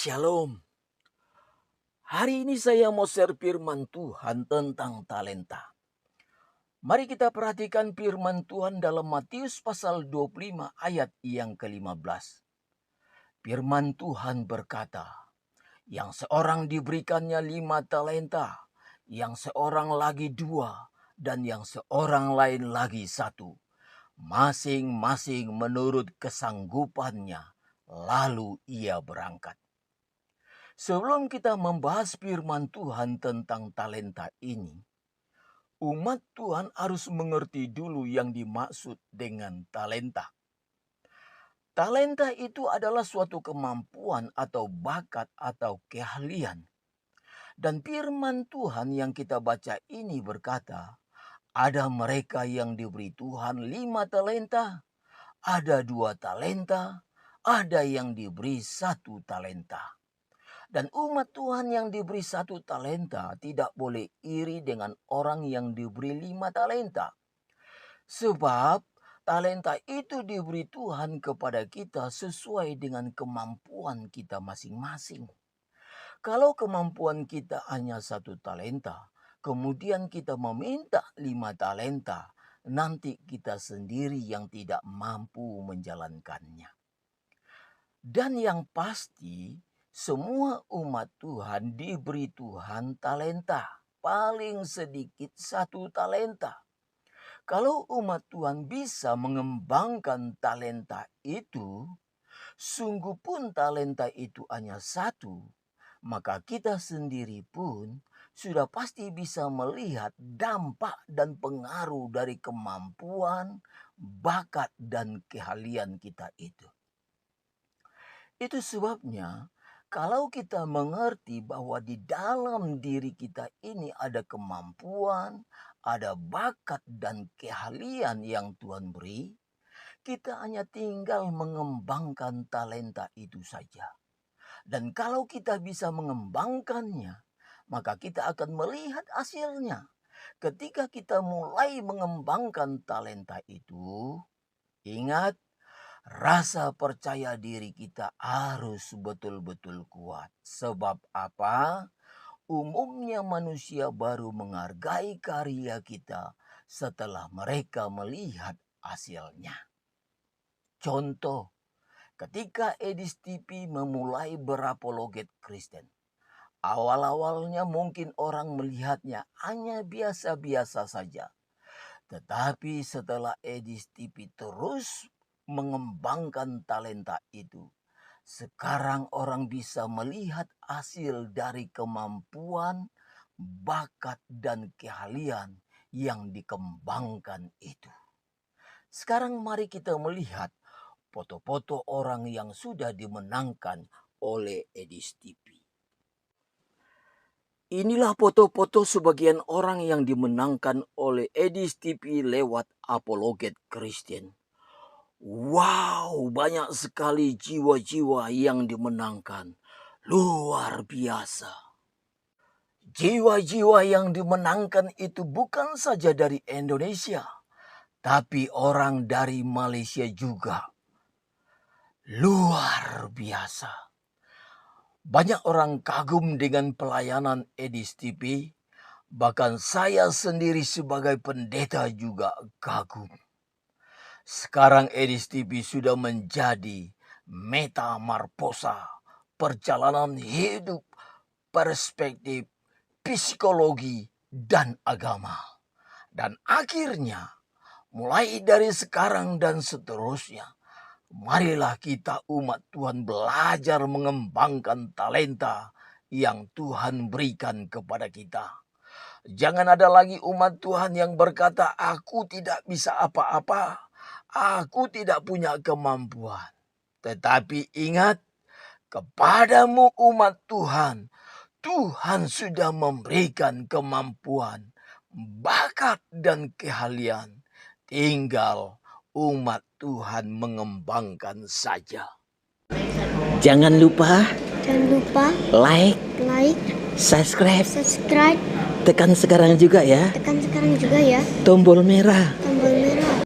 Shalom. Hari ini saya mau share firman Tuhan tentang talenta. Mari kita perhatikan firman Tuhan dalam Matius pasal 25 ayat yang ke-15. Firman Tuhan berkata, yang seorang diberikannya 5 talenta, yang seorang lagi 2, dan yang seorang lain lagi 1. Masing-masing menurut kesanggupannya, lalu ia berangkat. Sebelum kita membahas firman Tuhan tentang talenta ini, umat Tuhan harus mengerti dulu yang dimaksud dengan talenta. Talenta itu adalah suatu kemampuan atau bakat atau keahlian. Dan firman Tuhan yang kita baca ini berkata, ada mereka yang diberi Tuhan 5 talenta, ada 2 talenta, ada yang diberi 1 talenta. Dan umat Tuhan yang diberi 1 talenta tidak boleh iri dengan orang yang diberi 5 talenta. Sebab talenta itu diberi Tuhan kepada kita sesuai dengan kemampuan kita masing-masing. Kalau kemampuan kita hanya 1 talenta, kemudian kita meminta 5 talenta, nanti kita sendiri yang tidak mampu menjalankannya. Dan yang pasti, semua umat Tuhan diberi Tuhan talenta, paling sedikit 1 talenta. Kalau umat Tuhan bisa mengembangkan talenta itu, sungguh pun talenta itu hanya 1, maka kita sendiri pun sudah pasti bisa melihat dampak dan pengaruh dari kemampuan, bakat, dan keahlian kita itu. Itu sebabnya, kalau kita mengerti bahwa di dalam diri kita ini ada kemampuan, ada bakat dan keahlian yang Tuhan beri, kita hanya tinggal mengembangkan talenta itu saja. Dan kalau kita bisa mengembangkannya, maka kita akan melihat hasilnya. Ketika kita mulai mengembangkan talenta itu, ingat, rasa percaya diri kita harus betul-betul kuat. Sebab apa? Umumnya manusia baru menghargai karya kita setelah mereka melihat hasilnya. Contoh, ketika Edis TV memulai berapologet Kristen, awal-awalnya mungkin orang melihatnya hanya biasa-biasa saja. Tetapi setelah Edis TV terus mengembangkan talenta itu, sekarang orang bisa melihat hasil dari kemampuan, bakat, dan keahlian yang dikembangkan itu. Sekarang mari kita melihat foto-foto orang yang sudah dimenangkan oleh Edis TV. Inilah foto-foto sebagian orang yang dimenangkan oleh Edis TV lewat apologet Kristen. Wow, banyak sekali jiwa-jiwa yang dimenangkan. Luar biasa. Jiwa-jiwa yang dimenangkan itu bukan saja dari Indonesia, tapi orang dari Malaysia juga. Luar biasa. Banyak orang kagum dengan pelayanan Edis TV. Bahkan saya sendiri sebagai pendeta juga kagum. Sekarang Edis TV sudah menjadi metamorfosa, perjalanan hidup, perspektif, psikologi, dan agama. Dan akhirnya, mulai dari sekarang dan seterusnya, marilah kita umat Tuhan belajar mengembangkan talenta yang Tuhan berikan kepada kita. Jangan ada lagi umat Tuhan yang berkata, aku tidak bisa apa-apa. Aku tidak punya kemampuan. Tetapi ingat, kepadamu umat Tuhan, Tuhan sudah memberikan kemampuan, bakat, dan keahlian. Tinggal umat Tuhan mengembangkan saja. Jangan lupa like, subscribe. Tekan sekarang juga ya. Tombol merah.